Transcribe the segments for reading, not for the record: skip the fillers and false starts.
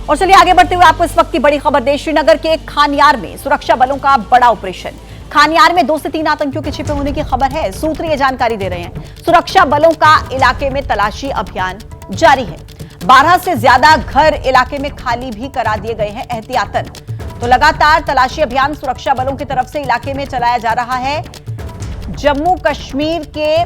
और चलिए आगे बढ़ते हुए आपको इस वक्त की बड़ी खबर दे। श्रीनगर के खानियार में सुरक्षा बलों का बड़ा ऑपरेशन। खानियार में 2 से 3 आतंकियों के छिपे होने की खबर है। सूत्र ये जानकारी दे रहे हैं, सुरक्षा बलों का इलाके में तलाशी अभियान जारी है। 12 से ज्यादा घर इलाके में खाली भी करा दिए गए हैं एहतियातन। तो लगातार तलाशी अभियान सुरक्षा बलों की तरफ से इलाके में चलाया जा रहा है। जम्मू कश्मीर के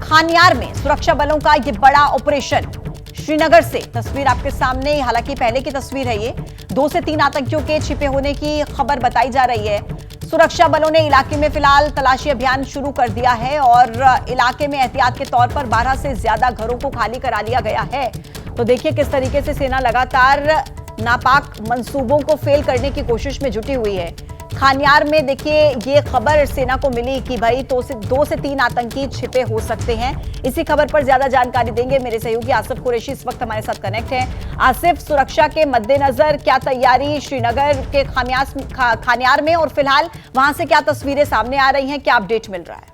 खानियार में सुरक्षा बलों का यह बड़ा ऑपरेशन। श्रीनगर से तस्वीर आपके सामने, हालांकि पहले की तस्वीर है ये। 2 से 3 आतंकियों के छिपे होने की खबर बताई जा रही है। सुरक्षा बलों ने इलाके में फिलहाल तलाशी अभियान शुरू कर दिया है और इलाके में एहतियात के तौर पर 12 से ज्यादा घरों को खाली करा लिया गया है। तो देखिए किस तरीके से सेना लगातार नापाक मंसूबों को फेल करने की कोशिश में जुटी हुई है। खानियार में देखिए ये खबर सेना को मिली कि भाई 2 से 3 आतंकी छिपे हो सकते हैं। इसी खबर पर ज्यादा जानकारी देंगे मेरे सहयोगी आसिफ कुरैशी इस वक्त हमारे साथ कनेक्ट हैं। आसिफ, सुरक्षा के मद्देनजर क्या तैयारी श्रीनगर के खानियार में, और फिलहाल वहां से क्या तस्वीरें सामने आ रही हैं, क्या अपडेट मिल रहा है?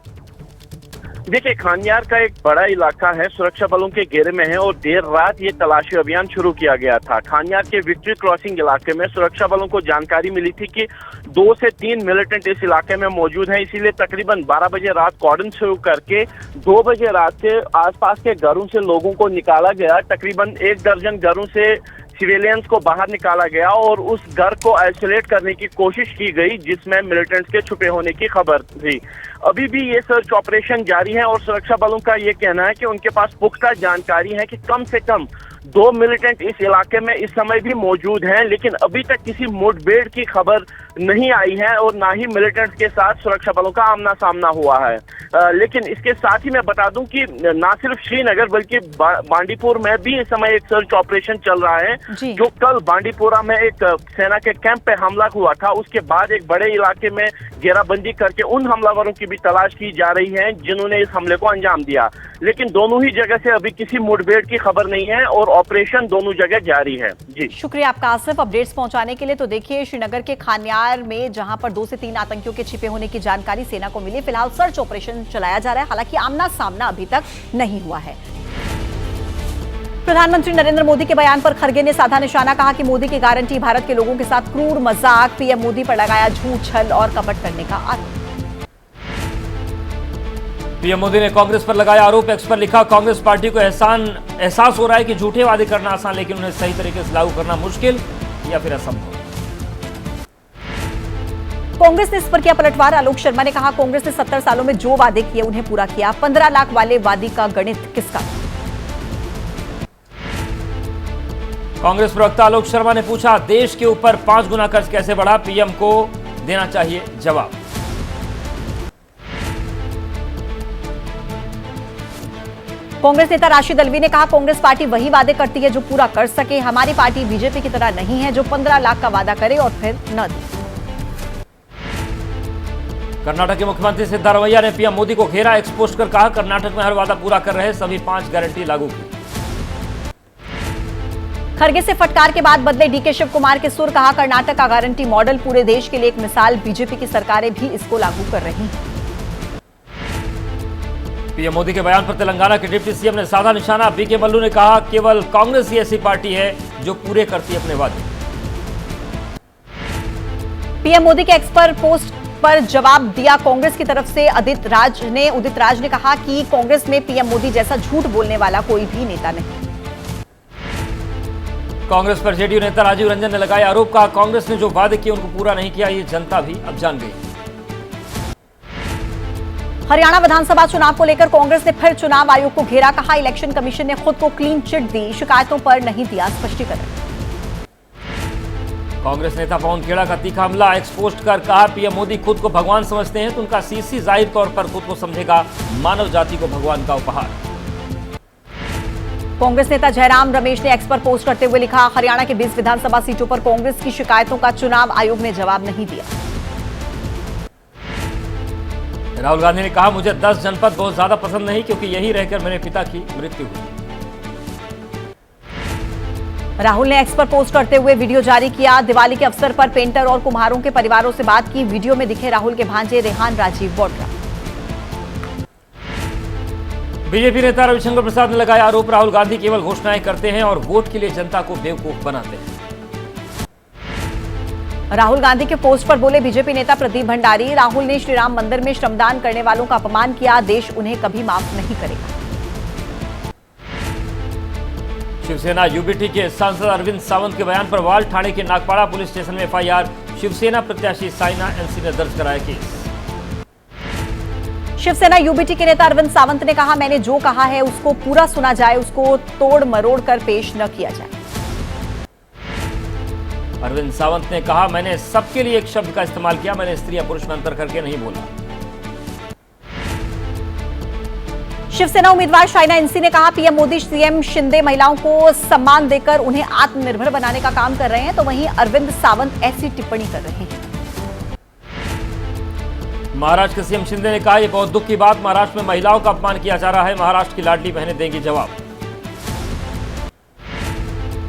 देखिए, खानियार का एक बड़ा इलाका है, सुरक्षा बलों के घेरे में है और देर रात ये तलाशी अभियान शुरू किया गया था। खानियार के विक्ट्री क्रॉसिंग इलाके में सुरक्षा बलों को जानकारी मिली थी कि 2 से 3 मिलिटेंट इस इलाके में मौजूद हैं, इसीलिए तकरीबन 12 बजे रात कॉर्डन शुरू करके 2 बजे रात से आसपास के घरों से लोगों को निकाला गया। तकरीबन 1 दर्जन घरों से सिविलियंस को बाहर निकाला गया और उस घर को आइसोलेट करने की कोशिश की गई जिसमें मिलिटेंट्स के छुपे होने की खबर थी। अभी भी ये सर्च ऑपरेशन जारी है और सुरक्षा बलों का ये कहना है कि उनके पास पुख्ता जानकारी है कि कम से कम 2 मिलिटेंट इस इलाके में इस समय भी मौजूद हैं, लेकिन अभी तक किसी मुठभेड़ की खबर नहीं आई है और ना ही मिलिटेंट्स के साथ सुरक्षा बलों का आमना सामना हुआ है। लेकिन इसके साथ ही मैं बता दूं कि ना सिर्फ श्रीनगर बल्कि बांडीपुर में भी इस समय एक सर्च ऑपरेशन चल रहा है। जो कल बांडीपुरा में एक सेना के कैंप पे हमला हुआ था, उसके बाद एक बड़े इलाके में घेराबंदी करके उन हमलावरों की भी तलाश की जा रही है जिन्होंने इस हमले को अंजाम दिया। लेकिन दोनों ही जगह से अभी किसी मुठभेड़ की खबर नहीं है और ऑपरेशन दोनों जगह जारी है। जी शुक्रिया आपका आसिफ अपडेट्स पहुंचाने के लिए। तो देखिए श्रीनगर के खानियार में जहां पर 2 से 3 आतंकियों के छिपे होने की जानकारी सेना को मिली, फिलहाल सर्च ऑपरेशन चलाया जा रहा है। हालांकि आमना सामना अभी तक नहीं हुआ है। प्रधानमंत्री नरेंद्र मोदी के बयान पर खरगे ने साधा निशाना, कहा कि मोदी की गारंटी, भारत के लोगों के साथ क्रूर मजाक, पीएम मोदी पर लगाया झूठ, छल और कपट करने का आरोप। पीएम मोदी ने कांग्रेस पर लगाया आरोप। एक्स पर लिखा, कांग्रेस पार्टी को एहसास हो रहा है कि झूठे वादे करना आसान लेकिन उन्हें सही तरीके से लागू करना मुश्किल या फिर असंभव। कांग्रेस ने इस पर किया पलटवार। आलोक शर्मा ने कहा, कांग्रेस ने 70 सालों में जो वादे किए उन्हें पूरा किया। 15 लाख वाले वादी का गणित किसका? कांग्रेस प्रवक्ता आलोक शर्मा ने पूछा, देश के ऊपर 5 गुना कर्ज कैसे बढ़ा? पीएम को देना चाहिए जवाब। कांग्रेस नेता राशिद अल्वी ने कहा, कांग्रेस पार्टी वही वादे करती है जो पूरा कर सके। हमारी पार्टी बीजेपी की तरह नहीं है जो 15 लाख का वादा करे और फिर न दे। कर्नाटक के मुख्यमंत्री सिद्धारमैया ने पीएम मोदी को घेरा। एक्सपोज कर कहा, कर्नाटक में हर वादा पूरा कर रहे, सभी 5 गारंटी लागू की। खरगे से फटकार के बाद बदले डीके शिव कुमार के सुर, कहा कर्नाटक का गारंटी मॉडल पूरे देश के लिए एक मिसाल, बीजेपी की सरकारें भी इसको लागू कर रही हैं। पीएम मोदी के बयान पर तेलंगाना के डिप्टी सीएम ने साधा निशाना। बीके मल्लू ने कहा, केवल कांग्रेस ही ऐसी पार्टी है जो पूरे करती है अपने वादे। पीएम मोदी के एक्स पर पोस्ट पर जवाब दिया कांग्रेस की तरफ से उदित राज ने कहा कि कांग्रेस में पीएम मोदी जैसा झूठ बोलने वाला कोई भी नेता नहीं। कांग्रेस पर जेडीयू नेता राजीव रंजन ने लगाया आरोप, कहा कांग्रेस ने जो वादे किए उनको पूरा नहीं किया, ये जनता भी अब जान गई। हरियाणा विधानसभा चुनाव को लेकर कांग्रेस ने फिर चुनाव आयोग को घेरा। कहा, इलेक्शन कमीशन ने खुद को क्लीन चिट दी, शिकायतों पर नहीं दिया स्पष्टीकरण। कांग्रेस नेता पवन खेड़ा का तीखा हमला। एक्सपोस्ट कर कहा, पीएम मोदी खुद को भगवान समझते हैं तो उनका सीसी जाहिर तौर पर खुद को समझेगा मानव जाति को भगवान का उपहार। कांग्रेस नेता जयराम रमेश ने एक्स पर पोस्ट करते हुए लिखा, हरियाणा के 20 विधानसभा सीटों पर कांग्रेस की शिकायतों का चुनाव आयोग ने जवाब नहीं दिया। राहुल गांधी ने कहा, मुझे 10 जनपद बहुत ज्यादा पसंद नहीं क्योंकि यही रहकर मेरे पिता की मृत्यु हुई। राहुल ने एक्स पर पोस्ट करते हुए वीडियो जारी किया। दिवाली के अवसर पर पेंटर और कुम्हारों के परिवारों से बात की। वीडियो में दिखे राहुल के भांजे रेहान राजीव वोड्रा। बीजेपी नेता रविशंकर प्रसाद ने लगाया आरोप, राहुल गांधी केवल घोषणाएं करते हैं और वोट के लिए जनता को बेवकूफ बनाते हैं। राहुल गांधी के पोस्ट पर बोले बीजेपी नेता प्रदीप भंडारी, राहुल ने श्रीराम मंदिर में श्रमदान करने वालों का अपमान किया, देश उन्हें कभी माफ नहीं करेगा। शिवसेना यूबीटी के सांसद अरविंद सावंत के बयान पर वाल, ठाणे के नागपाड़ा पुलिस स्टेशन में एफआईआर, शिवसेना प्रत्याशी साइना एनसी ने दर्ज कराया केस। शिवसेना यूबीटी के नेता अरविंद सावंत ने कहा, मैंने जो कहा है उसको पूरा सुना जाए, उसको तोड़ मरोड़ कर पेश न किया जाए। अरविंद सावंत ने कहा, मैंने सबके लिए एक शब्द का इस्तेमाल किया, मैंने स्त्री या पुरुष में अंतर करके नहीं बोला। शिवसेना उम्मीदवार शाइना एनसी ने कहा, पीएम मोदी सीएम शिंदे महिलाओं को सम्मान देकर उन्हें आत्मनिर्भर बनाने का काम कर रहे हैं, तो वहीं अरविंद सावंत ऐसी टिप्पणी कर रहे हैं। महाराष्ट्र के सीएम शिंदे ने कहा, यह बहुत दुख की बात, महाराष्ट्र में महिलाओं का अपमान किया जा रहा है, महाराष्ट्र की लाडली बहनें देंगी जवाब।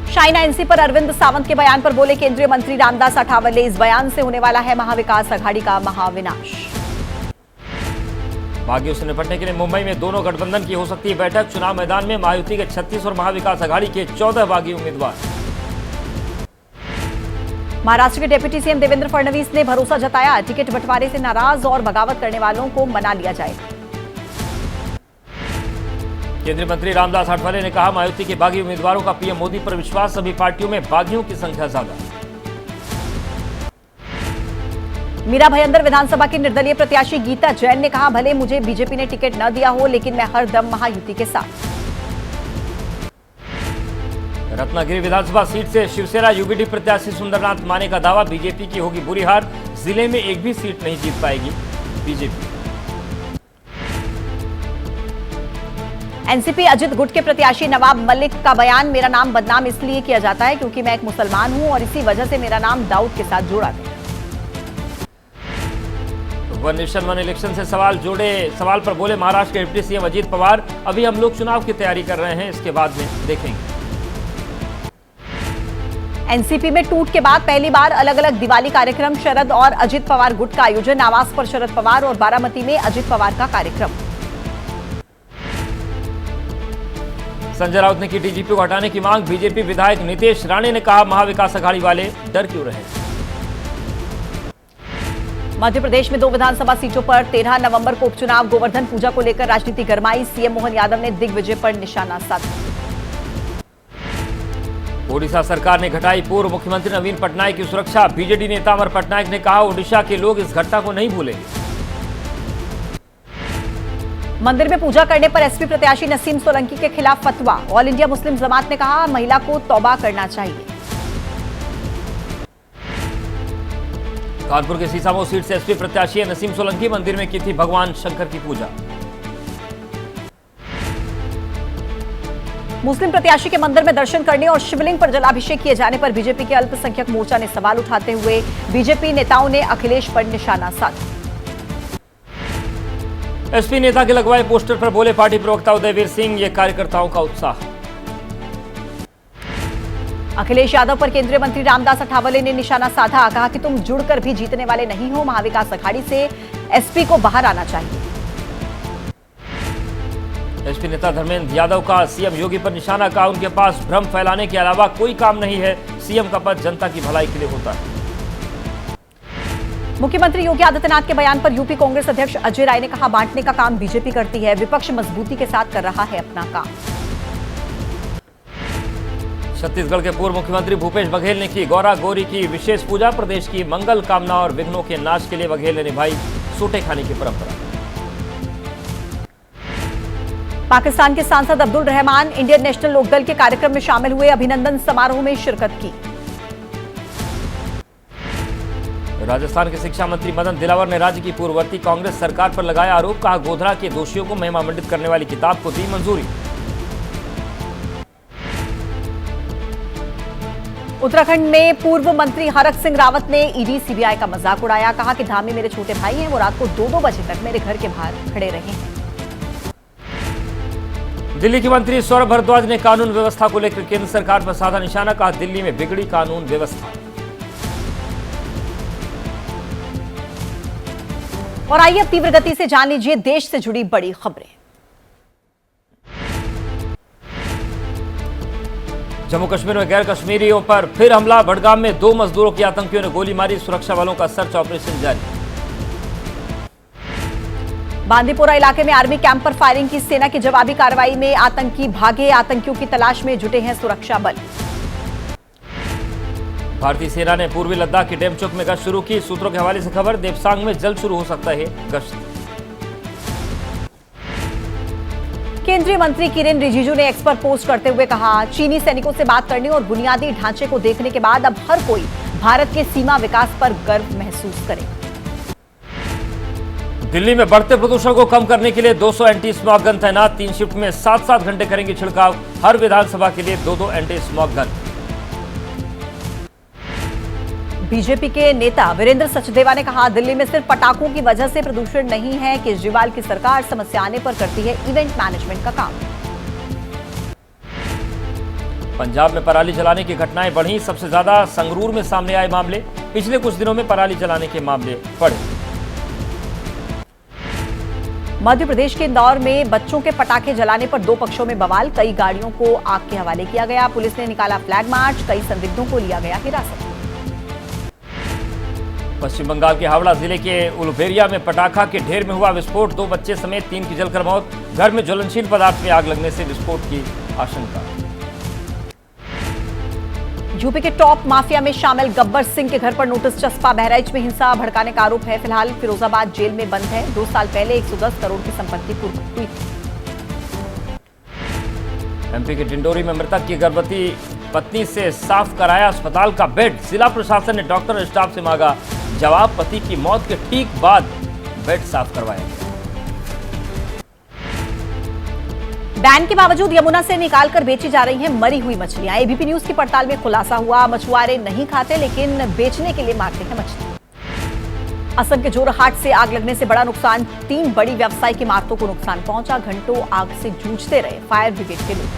शाइना एनसी पर अरविंद सावंत के बयान पर बोले केंद्रीय मंत्री रामदास अठावले, इस बयान से होने वाला है महाविकास अघाड़ी का महाविनाश। बागियों से निपटने के लिए मुंबई में दोनों गठबंधन की हो सकती है बैठक, चुनाव मैदान में महायुति के 36 और महाविकास अघाड़ी के 14 बागी उम्मीदवार। महाराष्ट्र के डिप्टी सीएम देवेंद्र फडणवीस ने भरोसा जताया, टिकट बंटवारे से नाराज और बगावत करने वालों को मना लिया जाएगा। केंद्रीय मंत्री रामदास अठावले ने कहा, महायुति के बागी उम्मीदवारों का पीएम मोदी पर विश्वास, सभी पार्टियों में बागियों की संख्या ज्यादा। मीरा भयंदर विधानसभा की निर्दलीय प्रत्याशी गीता जैन ने कहा, भले मुझे बीजेपी ने टिकट न दिया हो, लेकिन मैं हर दम महायुति के साथ। रत्नागिरी विधानसभा सीट से शिवसेना यूबीटी प्रत्याशी सुंदरनाथ माने का दावा, बीजेपी की होगी बुरी हार, जिले में एक भी सीट नहीं जीत पाएगी बीजेपी। एनसीपी अजित गुट के प्रत्याशी नवाब मलिक का बयान, मेरा नाम बदनाम इसलिए किया जाता है क्योंकि मैं एक मुसलमान हूं और इसी वजह से मेरा नाम दाऊद के साथ जोड़ा गया। वन नेशन वन इलेक्शन से सवाल पर बोले महाराष्ट्र के डिप्टी सीएम अजीत पवार, अभी हम लोग चुनाव की तैयारी कर रहे हैं, इसके बाद में देखेंगे। एनसीपी में टूट के बाद पहली बार अलग अलग दिवाली कार्यक्रम, शरद और अजित पवार गुट का आयोजन, आवास पर शरद पवार और बारामती में अजित पवार का कार्यक्रम। संजय राउत ने की डीजीपी को हटाने की मांग, बीजेपी विधायक नितेश राणे ने कहा, महाविकास अघाड़ी वाले डर क्यों रहे। मध्य प्रदेश में 2 विधानसभा सीटों पर 13 नवंबर को उपचुनाव, गोवर्धन पूजा को लेकर राजनीति गरमाई, सीएम मोहन यादव ने दिग्विजय पर निशाना साधा। ओडिशा सरकार ने घटाई पूर्व मुख्यमंत्री नवीन पटनायक की सुरक्षा, बीजेडी नेता अमर पटनायक ने कहा, ओडिशा के लोग इस घटना को नहीं भूलेंगे। मंदिर में पूजा करने पर एसपी प्रत्याशी नसीम सोलंकी के खिलाफ फतवा, ऑल इंडिया मुस्लिम जमात ने कहा, महिला को तौबा करना चाहिए। कानपुर के सीसामऊ सीट से एसपी प्रत्याशी नसीम सोलंकी, मंदिर में की थी भगवान शंकर की पूजा। मुस्लिम प्रत्याशी के मंदिर में दर्शन करने और शिवलिंग पर जलाभिषेक किए जाने पर बीजेपी के अल्पसंख्यक मोर्चा ने सवाल उठाते हुए बीजेपी नेताओं ने अखिलेश पर निशाना साधा। एसपी नेता के लगवाए पोस्टर पर बोले पार्टी प्रवक्ता उदयवीर सिंह, ये कार्यकर्ताओं का उत्साह। अखिलेश यादव पर केंद्रीय मंत्री रामदास अठावले ने निशाना साधा, कहा कि तुम जुड़कर भी जीतने वाले नहीं हो, महाविकास अघाड़ी से एसपी को बाहर आना चाहिए। एसपी नेता धर्मेंद्र यादव का सीएम योगी पर निशाना, कहा उनके पास भ्रम फैलाने के अलावा कोई काम नहीं है, सीएम का पद जनता की भलाई के लिए होता है। मुख्यमंत्री योगी आदित्यनाथ के बयान पर यूपी कांग्रेस अध्यक्ष अजय राय ने कहा, बांटने का काम बीजेपी करती है, विपक्ष मजबूती के साथ कर रहा है अपना काम। छत्तीसगढ़ के पूर्व मुख्यमंत्री भूपेश बघेल ने की गौरा गौरी की विशेष पूजा, प्रदेश की मंगल कामना और विघ्नों के नाश के लिए बघेल ने निभाई सूटे खाने की परंपरा। पाकिस्तान के सांसद अब्दुल रहमान इंडियन नेशनल लोकदल के कार्यक्रम में शामिल हुए, अभिनंदन समारोह में शिरकत की। राजस्थान के शिक्षा मंत्री मदन दिलावर ने राज्य की पूर्ववर्ती कांग्रेस सरकार पर लगाया आरोप, कहा गोधरा के दोषियों को महिमा मंडित करने वाली किताब को दी मंजूरी। उत्तराखंड में पूर्व मंत्री हरक सिंह रावत ने ईडी सीबीआई का मजाक उड़ाया, कहा कि धामी मेरे छोटे भाई हैं, वो रात को 2-2 बजे तक मेरे घर के बाहर खड़े रहे हैं। दिल्ली के मंत्री सौरभ भारद्वाज ने कानून व्यवस्था को लेकर केंद्र सरकार पर साधा निशाना, कहा दिल्ली में बिगड़ी कानून व्यवस्था। और आइए अब तीव्र गति से जान लीजिए देश से जुड़ी बड़ी खबरें। जम्मू कश्मीर में गैर कश्मीरियों पर फिर हमला। बडगाम में 2 मजदूरों की आतंकियों ने गोली मारी। सुरक्षा बलों का सर्च ऑपरेशन जारी। बांदीपोरा इलाके में आर्मी कैंप पर फायरिंग की। सेना की जवाबी कार्रवाई में आतंकी भागे। आतंकियों की तलाश में जुटे हैं सुरक्षा बल। भारतीय सेना ने पूर्वी लद्दाख की डेमचोक में गश्त शुरू की। सूत्रों के हवाले से खबर, देवसांग में जल्द शुरू हो सकता है गश्त। केंद्रीय मंत्री किरेन रिजिजू ने एक्स पर पोस्ट करते हुए कहा, चीनी सैनिकों से बात करने और बुनियादी ढांचे को देखने के बाद अब हर कोई भारत के सीमा विकास पर गर्व महसूस करे। दिल्ली में बढ़ते प्रदूषण को कम करने के लिए 200 एंटी स्मॉग गन तैनात। 3 शिफ्ट में 7-7 घंटे करेंगे छिड़काव। हर विधानसभा के लिए 2-2 एंटी स्मॉग गन। बीजेपी के नेता वीरेंद्र सचदेवा ने कहा, दिल्ली में सिर्फ पटाखों की वजह से प्रदूषण नहीं है। केजरीवाल की सरकार समस्या आने पर करती है इवेंट मैनेजमेंट का काम। पंजाब में पराली जलाने की घटनाएं बढ़ी। सबसे ज्यादा संगरूर में सामने आए मामले। पिछले कुछ दिनों में पराली जलाने के मामले बढ़े। मध्य प्रदेश के इंदौर में बच्चों के पटाखे जलाने पर 2 पक्षों में बवाल। कई गाड़ियों को आग के हवाले किया गया। पुलिस ने निकाला फ्लैग मार्च। कई संदिग्धों को लिया गया हिरासत में। पश्चिम बंगाल के हावड़ा जिले के उलुबेरिया में पटाखा के ढेर में हुआ विस्फोट। 2 बच्चे समेत 3 की जलकर मौत। घर में ज्वलनशील पदार्थ में आग लगने से विस्फोट की आशंका। यूपी के टॉप माफिया में शामिल गब्बर सिंह के घर पर नोटिस चस्पा। बहराइच में हिंसा भड़काने का आरोप है। फिलहाल फिरोजाबाद जेल में बंद है। 2 साल पहले 110 करोड़ की संपत्ति कुर्क हुई थी। एमपी के डिंडोरी में मृतक की गर्भवती पत्नी से साफ कराया अस्पताल का बेड। जिला प्रशासन ने डॉक्टर और स्टाफ से मांगा जवाब। पति की मौत के ठीक बाद बेड साफ करवाया गया। बैन के बावजूद यमुना से निकालकर बेची जा रही हैं मरी हुई मछलियां। एबीपी न्यूज की पड़ताल में खुलासा हुआ, मछुआरे नहीं खाते लेकिन बेचने के लिए मारते हैं मछली। असम के जोरहाट से आग लगने से बड़ा नुकसान। 3 बड़ी व्यवसायिक इमारतों को नुकसान पहुंचा। घंटों आग से जूझते रहे फायर ब्रिगेड के लोग।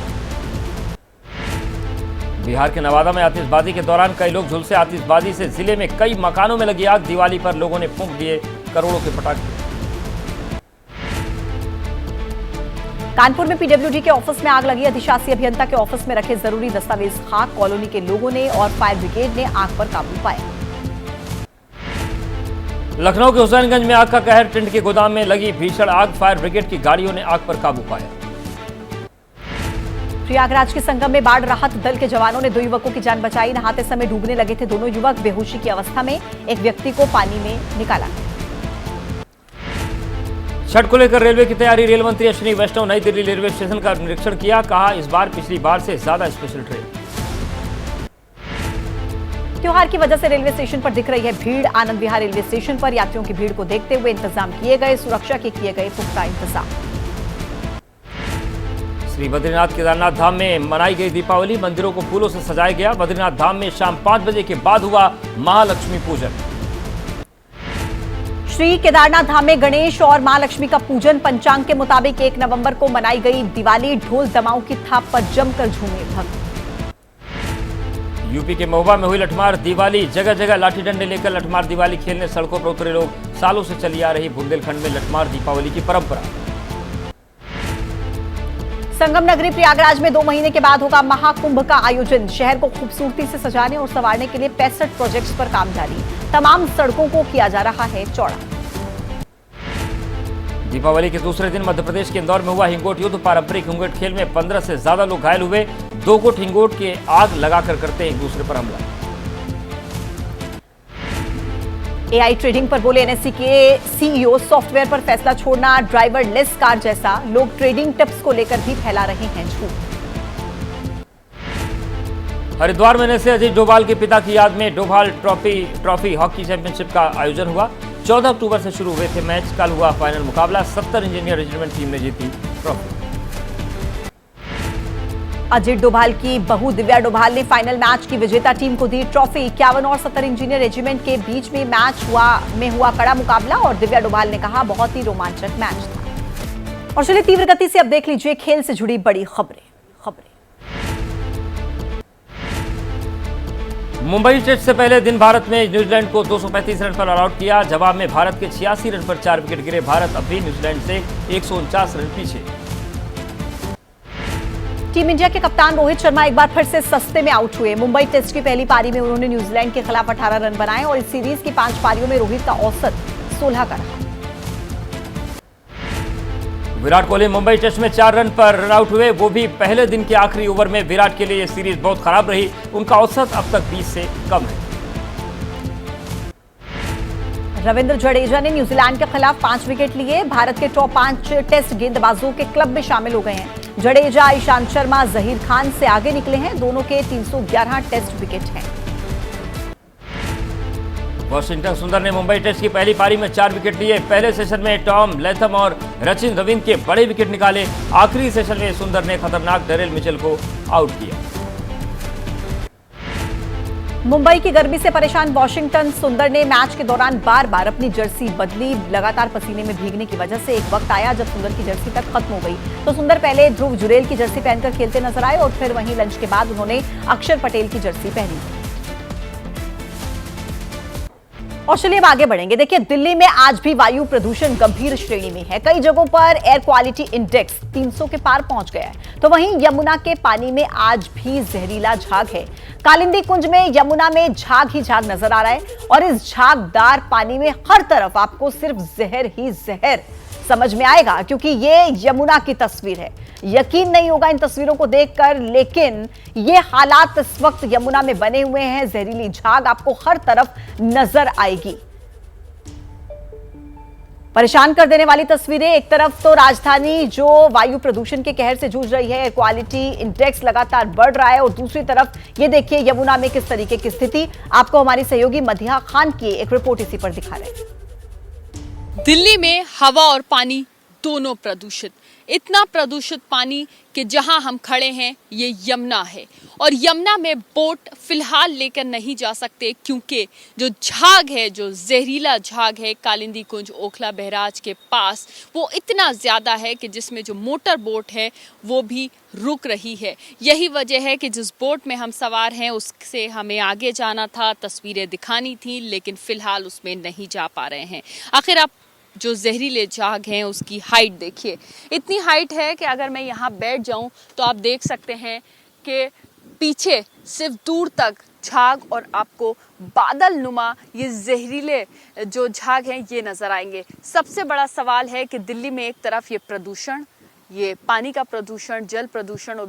बिहार के नवादा में आतिशबाजी के दौरान कई लोग झुलसे। आतिशबाजी से जिले में कई मकानों में लगी आग। दिवाली पर लोगों ने फूंक दिए करोड़ों के पटाखे। कानपुर में पीडब्ल्यूडी के ऑफिस में आग लगी। अधिशासी अभियंता के ऑफिस में रखे जरूरी दस्तावेज खाक। कॉलोनी के लोगों ने और फायर ब्रिगेड ने आग पर काबू पाया। लखनऊ के हुसैनगंज में आग का कहर। टिंड के गोदाम में लगी भीषण आग। फायर ब्रिगेड की गाड़ियों ने आग पर काबू पाया। प्रयागराज के संगम में बाढ़ राहत दल के जवानों ने 2 युवकों की जान बचाई। नहाते समय डूबने लगे थे दोनों युवक। बेहोशी की अवस्था में एक व्यक्ति को पानी में निकाला। छठ को लेकर रेलवे की तैयारी। रेल मंत्री अश्विनी वैष्णव नई दिल्ली रेलवे स्टेशन का निरीक्षण किया। कहा, इस बार पिछली बार से ज्यादा स्पेशल ट्रेन। त्योहार की वजह से रेलवे स्टेशन पर दिख रही है भीड़। आनंद विहार रेलवे स्टेशन पर यात्रियों की भीड़ को देखते हुए इंतजाम किए गए। सुरक्षा के किए गए पुख्ता इंतजाम। श्री बद्रीनाथ केदारनाथ धाम में मनाई गई दीपावली। मंदिरों को फूलों से सजाया गया। बद्रीनाथ धाम में शाम 5 बजे के बाद हुआ महालक्ष्मी पूजन। श्री केदारनाथ धाम में गणेश और मां लक्ष्मी का पूजन। पंचांग के मुताबिक 1 नवंबर को मनाई गई दिवाली। ढोल दमाऊ की थाप पर जमकर झूमे भक्त। यूपी के महुआ में हुई लठमार दिवाली। जगह जगह लाठी डंडे लेकर लठमार दिवाली खेलने सड़कों पर उतरे लोग। सालों से चली आ रही बुंदेलखंड में लठमार दीपावली की परंपरा। संगम नगरी प्रयागराज में 2 महीने के बाद होगा महाकुंभ का आयोजन। शहर को खूबसूरती से सजाने और संवारने के लिए 65 प्रोजेक्ट्स पर काम जारी। तमाम सड़कों को किया जा रहा है चौड़ा। दीपावली के दूसरे दिन मध्य प्रदेश के इंदौर में हुआ हिंगोट युद्ध। पारंपरिक हिंगोट खेल में 15 से ज्यादा लोग घायल हुए। 2 गुट हिंगोट के आग लगाकर करते एक दूसरे पर हमला। एआई ट्रेडिंग पर बोले एनएससी के सीईओ, सॉफ्टवेयर पर फैसला छोड़ना ड्राइवर लेस कार जैसा। लोग ट्रेडिंग टिप्स को लेकर भी फैला रहे हैं झूठ। हरिद्वार में से अजीत डोभाल के पिता की याद में डोभाल ट्रॉफी हॉकी चैंपियनशिप का आयोजन हुआ। 14 अक्टूबर से शुरू हुए थे मैच। कल हुआ फाइनल मुकाबला। 70 इंजीनियर रेजिमेंट टीम ने जीती ट्रॉफी। अजीत डोभाल की बहू दिव्या डोभाल ने फाइनल मैच की विजेता टीम को दी ट्रॉफी। 51 और 70 इंजीनियर रेजिमेंट के बीच में हुआ कड़ा मुकाबला और दिव्या डोभाल ने कहा, बहुत ही रोमांचक मैच था। और चलिए तीव्र गति से अब देख लीजिए खेल से जुड़ी बड़ी खबरें। मुंबई टेस्ट से पहले दिन भारत ने न्यूजीलैंड को 235 रन पर ऑल आउट किया। जवाब में भारत के 86 रन पर 4 विकेट गिरे। भारत अब भी न्यूजीलैंड से 149 रन पीछे। टीम इंडिया के कप्तान रोहित शर्मा एक बार फिर से सस्ते में आउट हुए। मुंबई टेस्ट की पहली पारी में उन्होंने न्यूजीलैंड के खिलाफ 18 रन बनाए और इस सीरीज की 5 पारियों में रोहित का औसत 16 का रहा। विराट कोहली मुंबई टेस्ट में 4 रन पर रन आउट हुए, वो भी पहले दिन के आखिरी ओवर में। विराट के लिए यह सीरीज बहुत खराब रही, उनका औसत अब तक 20 से कम है। रविंद्र जडेजा ने न्यूजीलैंड के खिलाफ 5 विकेट लिए। भारत के टॉप 5 टेस्ट गेंदबाजों के क्लब में शामिल हो गए हैं। जडेजा, ईशांत शर्मा, जहीर खान से आगे निकले हैं। दोनों के 311 टेस्ट विकेट हैं। वॉशिंगटन सुंदर ने मुंबई टेस्ट की पहली पारी में 4 विकेट लिए। पहले सेशन में टॉम लैथम और रचिन रविंद्र के बड़े विकेट निकाले। आखिरी सेशन में सुंदर ने खतरनाक डेरिल मिचेल को आउट किया। मुंबई की गर्मी से परेशान वॉशिंगटन सुंदर ने मैच के दौरान बार बार अपनी जर्सी बदली। लगातार पसीने में भीगने की वजह से एक वक्त आया जब सुंदर की जर्सी तक खत्म हो गई, तो सुंदर पहले ध्रुव जुरेल की जर्सी पहनकर खेलते नजर आए और फिर वहीं लंच के बाद उन्होंने अक्षर पटेल की जर्सी पहनी। और चलिए अब आगे बढ़ेंगे। देखिए, दिल्ली में आज भी वायु प्रदूषण गंभीर श्रेणी में है। कई जगहों पर एयर क्वालिटी इंडेक्स 300 के पार पहुंच गया है। तो वहीं यमुना के पानी में आज भी जहरीला झाग है। कालिंदी कुंज में यमुना में झाग ही झाग नजर आ रहा है और इस झागदार पानी में हर तरफ आपको सिर्फ जहर ही जहर समझ में आएगा, क्योंकि ये यमुना की तस्वीर है। यकीन नहीं होगा इन तस्वीरों को देखकर, लेकिन ये हालात इस वक्त यमुना में बने हुए हैं। जहरीली झाग आपको हर तरफ नजर आएगी। परेशान कर देने वाली तस्वीरें। एक तरफ तो राजधानी जो वायु प्रदूषण के कहर से जूझ रही है, एयर क्वालिटी इंडेक्स लगातार बढ़ रहा है, और दूसरी तरफ ये देखिए यमुना में किस तरीके की स्थिति। आपको हमारी सहयोगी मधिया खान की एक रिपोर्ट इसी पर दिखा रहे हैं। दिल्ली में हवा और पानी दोनों प्रदूषित। इतना प्रदूषित पानी कि जहां हम खड़े हैं ये यमुना है, और यमुना में बोट फिलहाल लेकर नहीं जा सकते, क्योंकि जो झाग है, जो जहरीला झाग है कालिंदी कुंज ओखला बहराज के पास, वो इतना ज़्यादा है कि जिसमें जो मोटर बोट है वो भी रुक रही है। यही वजह है कि जिस बोट में हम सवार हैं उससे हमें आगे जाना था, तस्वीरें दिखानी थी, लेकिन फ़िलहाल उसमें नहीं जा पा रहे हैं। आखिर आप जो जहरीले झाग हैं उसकी हाइट देखिए। इतनी हाइट है कि अगर मैं यहाँ बैठ जाऊँ तो आप देख सकते हैं कि पीछे सिर्फ दूर तक झाग और आपको बादल नुमा ये जहरीले जो झाग हैं ये नज़र आएंगे। सबसे बड़ा सवाल है कि दिल्ली में एक तरफ ये प्रदूषण, ये पानी का प्रदूषण, जल प्रदूषण, और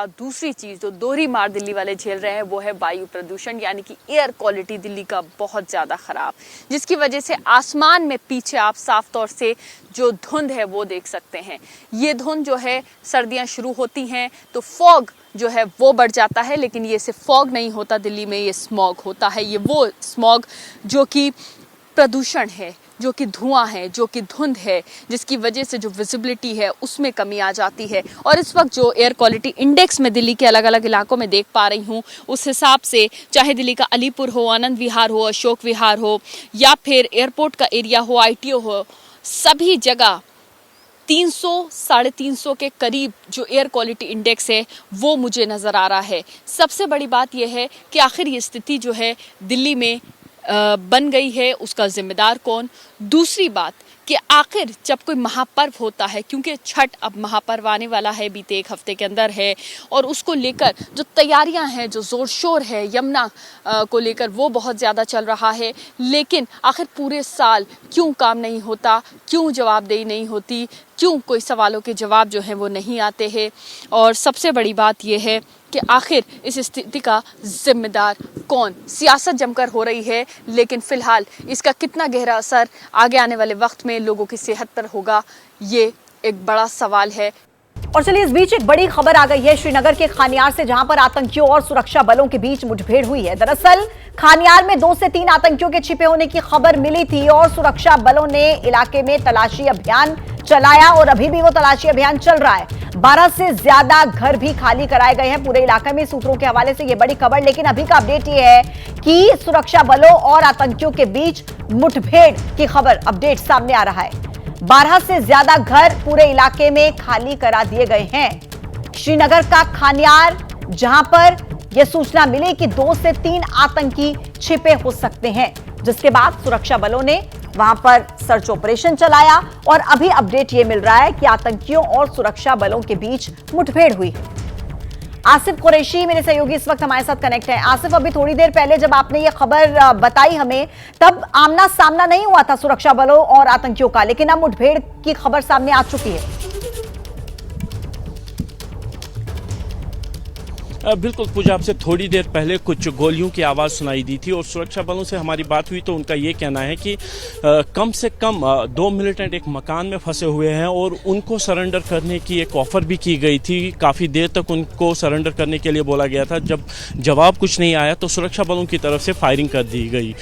दूसरी चीज़ जो दोहरी मार दिल्ली वाले झेल रहे हैं वो है वायु प्रदूषण, यानी कि एयर क्वालिटी दिल्ली का बहुत ज़्यादा ख़राब, जिसकी वजह से आसमान में पीछे आप साफ तौर से जो धुंध है वो देख सकते हैं। ये धुंध जो है, सर्दियाँ शुरू होती हैं तो फॉग जो है वो बढ़ जाता है, लेकिन ये सिर्फ फॉग नहीं होता दिल्ली में, ये स्मॉग होता है। ये वो स्मॉग जो कि प्रदूषण है, जो कि धुआं है, जो कि धुंध है, जिसकी वजह से जो विजिबिलिटी है उसमें कमी आ जाती है। और इस वक्त जो एयर क्वालिटी इंडेक्स में दिल्ली के अलग अलग इलाकों में देख पा रही हूँ, उस हिसाब से चाहे दिल्ली का अलीपुर हो, आनंद विहार हो, अशोक विहार हो, या फिर एयरपोर्ट का एरिया हो, ITO हो, सभी जगह 300, 350 के करीब जो एयर क्वालिटी इंडेक्स है वो मुझे नज़र आ रहा है। सबसे बड़ी बात यह है कि आखिर ये स्थिति जो है दिल्ली में बन गई है, उसका जिम्मेदार कौन? दूसरी बात कि आखिर जब कोई महापर्व होता है, क्योंकि छठ अब महापर्व आने वाला है, बीते एक हफ्ते के अंदर है, और उसको लेकर जो तैयारियां हैं, जो जोर शोर है यमुना को लेकर, वो बहुत ज़्यादा चल रहा है। लेकिन आखिर पूरे साल क्यों काम नहीं होता, क्यों जवाबदेही नहीं होती, क्यों कोई सवालों के जवाब जो हैं वो नहीं आते हैं? और सबसे बड़ी बात यह है कि आखिर इस स्थिति का जिम्मेदार कौन? सियासत जमकर हो रही है, लेकिन फिलहाल इसका कितना गहरा असर आगे आने वाले वक्त में लोगों की सेहत पर होगा, ये एक बड़ा सवाल है। और चलिए इस बीच एक बड़ी खबर आ गई है श्रीनगर के खानियार से, जहां पर आतंकियों और सुरक्षा बलों के बीच मुठभेड़ हुई है। दरअसल खानियार में 2 से 3 आतंकियों के छिपे होने की खबर मिली थी और सुरक्षा बलों ने इलाके में तलाशी अभियान चलाया और अभी भी वो तलाशी अभियान चल रहा है। 12 से ज्यादा घर भी खाली कराए गए हैं पूरे इलाके में। सूत्रों के हवाले से ये बड़ी खबर, लेकिन अभी का अपडेट ये है कि सुरक्षा बलों और आतंकियों के बीच मुठभेड़ की खबर अपडेट सामने आ रहा है। 12 से ज्यादा घर पूरे इलाके में खाली करा दिए गए हैं। श्रीनगर का खानियार, जहां पर यह सूचना मिली कि 2 से 3 आतंकी छिपे हो सकते हैं, जिसके बाद सुरक्षा बलों ने वहां पर सर्च ऑपरेशन चलाया और अभी अपडेट ये मिल रहा है कि आतंकियों और सुरक्षा बलों के बीच मुठभेड़ हुई है। आसिफ कुरैशी मेरे सहयोगी इस वक्त हमारे साथ कनेक्ट है। आसिफ, अभी थोड़ी देर पहले जब आपने ये खबर बताई हमें, तब आमना सामना नहीं हुआ था सुरक्षा बलों और आतंकियों का, लेकिन अब मुठभेड़ की खबर सामने आ चुकी है। बिल्कुल पूजा, आपसे थोड़ी देर पहले कुछ गोलियों की आवाज़ सुनाई दी थी और सुरक्षा बलों से हमारी बात हुई तो उनका ये कहना है कि कम से कम 2 मिलिटेंट एक मकान में फंसे हुए हैं और उनको सरेंडर करने की एक ऑफ़र भी की गई थी। काफ़ी देर तक उनको सरेंडर करने के लिए बोला गया था। जब जवाब कुछ नहीं आया तो सुरक्षा बलों की तरफ से फायरिंग कर दी गई।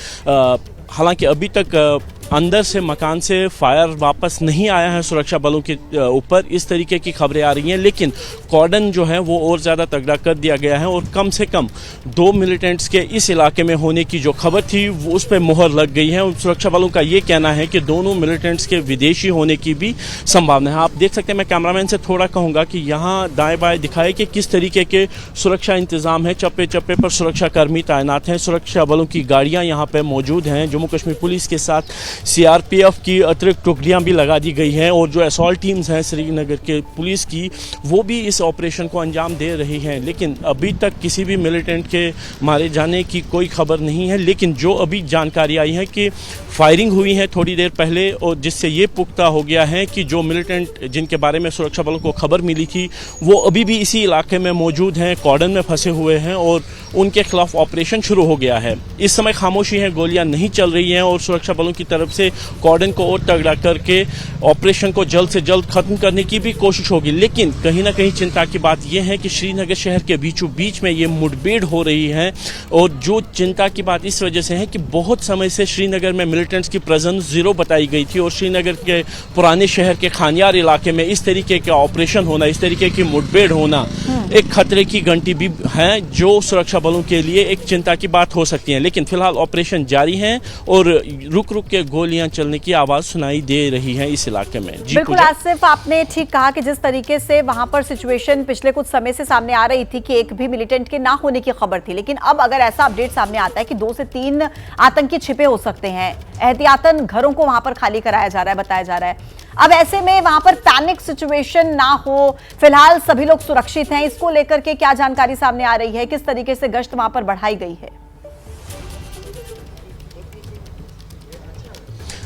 हालांकि अभी तक अंदर से मकान से फायर वापस नहीं आया है सुरक्षा बलों के ऊपर, इस तरीके की खबरें आ रही हैं, लेकिन कॉर्डन जो है वो और ज़्यादा तगड़ा कर दिया गया है और कम से कम 2 मिलिटेंट्स के इस इलाके में होने की जो खबर थी वो उस पर मुहर लग गई है। सुरक्षा बलों का ये कहना है कि दोनों मिलिटेंट्स के विदेशी होने की भी संभावना है। आप देख सकते हैं, मैं कैमरामैन से थोड़ा कहूँगा कि यहाँ दाएँ बाएँ दिखाए कि किस तरीके के सुरक्षा इंतजाम है। चप्पे चप्पे पर सुरक्षा कर्मी तैनात हैं, सुरक्षा बलों की गाड़ियाँ यहाँ पर मौजूद हैं। जम्मू कश्मीर पुलिस के साथ सीआरपीएफ की अतिरिक्त टुकड़ियां भी लगा दी गई हैं और जो असॉल्ट टीम्स हैं श्रीनगर के पुलिस की, वो भी इस ऑपरेशन को अंजाम दे रही हैं। लेकिन अभी तक किसी भी मिलिटेंट के मारे जाने की कोई खबर नहीं है। लेकिन जो अभी जानकारी आई है कि फायरिंग हुई है थोड़ी देर पहले और जिससे ये पुख्ता हो गया है कि जो मिलिटेंट जिनके बारे में सुरक्षा बलों को खबर मिली थी वो अभी भी इसी इलाके में मौजूद हैं, कॉर्डन में फंसे हुए हैं और उनके खिलाफ ऑपरेशन शुरू हो गया है। इस समय खामोशी है, गोलियां नहीं चल रही हैं और सुरक्षा बलों की तरफ से कॉर्डन को और तगड़ा करके ऑपरेशन को जल्द से जल्द खत्म करने की भी कोशिश होगी। लेकिन कहीं ना कहीं चिंता की बात यह है कि श्रीनगर शहर के बीचों बीच में ये मुठभेड़ हो रही है और जो चिंता की बात इस वजह से है कि बहुत समय से श्रीनगर में मिलिटेंट्स की प्रेजेंस जीरो बताई गई थी और श्रीनगर के पुराने शहर के खानियार इलाके में इस तरीके के ऑपरेशन होना, इस तरीके की मुठभेड़ होना एक खतरे की घंटी भी है, जो सुरक्षा बलों के लिए एक चिंता की बात हो सकती है। लेकिन फिलहाल ऑपरेशन जारी है और रुक रुक के गोलियां चलने की आवाज सुनाई दे रही है इस इलाके में। जी बिल्कुल आसिफ, आपने ठीक कहा कि जिस तरीके से वहां पर सिचुएशन पिछले कुछ समय से सामने आ रही थी कि एक भी मिलिटेंट के ना होने की खबर थी, लेकिन अब अगर ऐसा अपडेट सामने आता है कि 2 से 3 आतंकी छिपे हो सकते हैं, एहतियातन घरों को वहां पर खाली कराया जा रहा है, बताया जा रहा है। अब ऐसे में वहां पर पैनिक सिचुएशन ना हो, फिलहाल सभी लोग सुरक्षित हैं, इसको लेकर के क्या जानकारी सामने आ रही है? किस तरीके से गश्त वहां पर बढ़ाई गई है?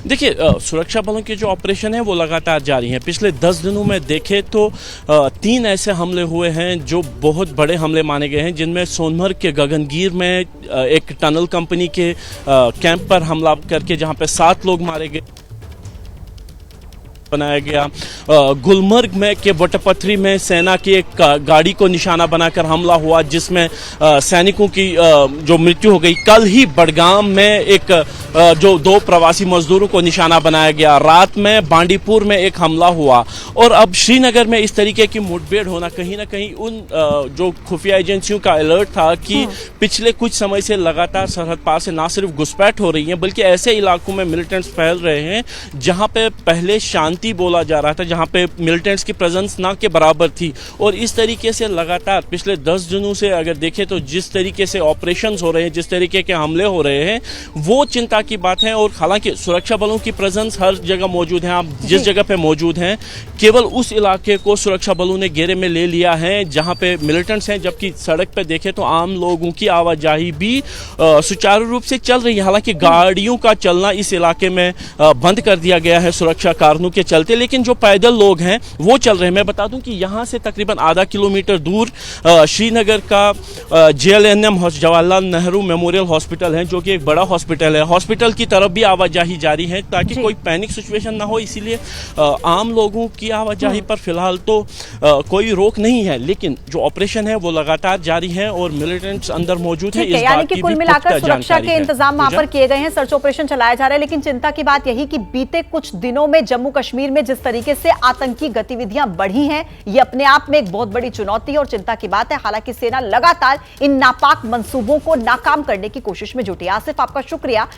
देखिए, सुरक्षा बलों के जो ऑपरेशन है वो लगातार जारी हैं। पिछले 10 दिनों में देखें तो 3 ऐसे हमले हुए हैं जो बहुत बड़े हमले माने गए हैं, जिनमें सोनमर्ग के गगनगीर में एक टनल कंपनी के कैंप पर हमला करके जहां पे 7 लोग मारे गए बनाया गया। गुलमर्ग में के वटपथरी में सेना की एक गाड़ी को निशाना बनाकर हमला हुआ जिसमें सैनिकों की जो मृत्यु हो गई। कल ही बडगाम में एक जो 2 प्रवासी मजदूरों को निशाना बनाया गया। रात में बांडीपुर में एक हमला हुआ और अब श्रीनगर में इस तरीके की मुठभेड़ होना कहीं ना कहीं उन जो खुफिया एजेंसियों का अलर्ट था कि पिछले कुछ समय से लगातार सरहद पार से ना सिर्फ घुसपैठ हो रही है बल्कि ऐसे इलाकों में मिलिटेंट्स फैल रहे हैं जहां पे पहले शांति बोला जा रहा था, जहां पे मिलिटेंट्स की प्रेजेंस ना के बराबर थी। और इस तरीके से लगातार पिछले 10 दिनों से अगर देखें तो जिस तरीके से ऑपरेशंस हो रहे हैं, जिस तरीके के हमले हो रहे हैं, वो चिंता की बात है। और हालांकि सुरक्षा बलों की प्रेजेंस हर जगह मौजूद है। आप जिस जगह पे मौजूद हैं, केवल उस इलाके को सुरक्षा बलों ने घेरे में ले लिया है जहां पे मिलिटेंट्स हैं, जबकि सड़क पे देखें तो आम लोगों की आवाजाही भी सुचारू रूप से चल रही है। हालांकि गाड़ियों का चलना इस इलाके में बंद कर दिया गया है सुरक्षा कारणों के चलते, लेकिन जो पैदल लोग हैं वो चल रहे हैं। मैं बता दूं कि यहां से तकरीबन आधा किलोमीटर दूर श्रीनगर का JLNM Jawaharlal Nehru memorial hospital है, जो कि एक बड़ा हॉस्पिटल है। हॉस्पिटल की तरफ भी आवाजाही जारी है ताकि कोई पैनिक सिचुएशन ना हो, इसीलिए आम लोगों की आवाजाही पर फिलहाल तो कोई रोक नहीं है। लेकिन जो ऑपरेशन है वो लगातार जारी है और मिलिटेंट्स अंदर मौजूद है। इस यानी बात कि की कुल भी मिलाकर सुरक्षा के इंतजाम वहां पर किए गए हैं, सर्च ऑपरेशन चलाया जा रहा है। लेकिन चिंता की बात यही कि बीते कुछ दिनों में जम्मू कश्मीर में जिस तरीके से आतंकी गतिविधियां बढ़ी हैं, ये अपने आप में एक बहुत बड़ी चुनौती और चिंता की बात है। हालांकि सेना लगातार इन नापाक मंसूबों को नाकाम करने की कोशिश में जुटी है। आसिफ, आपका शुक्रिया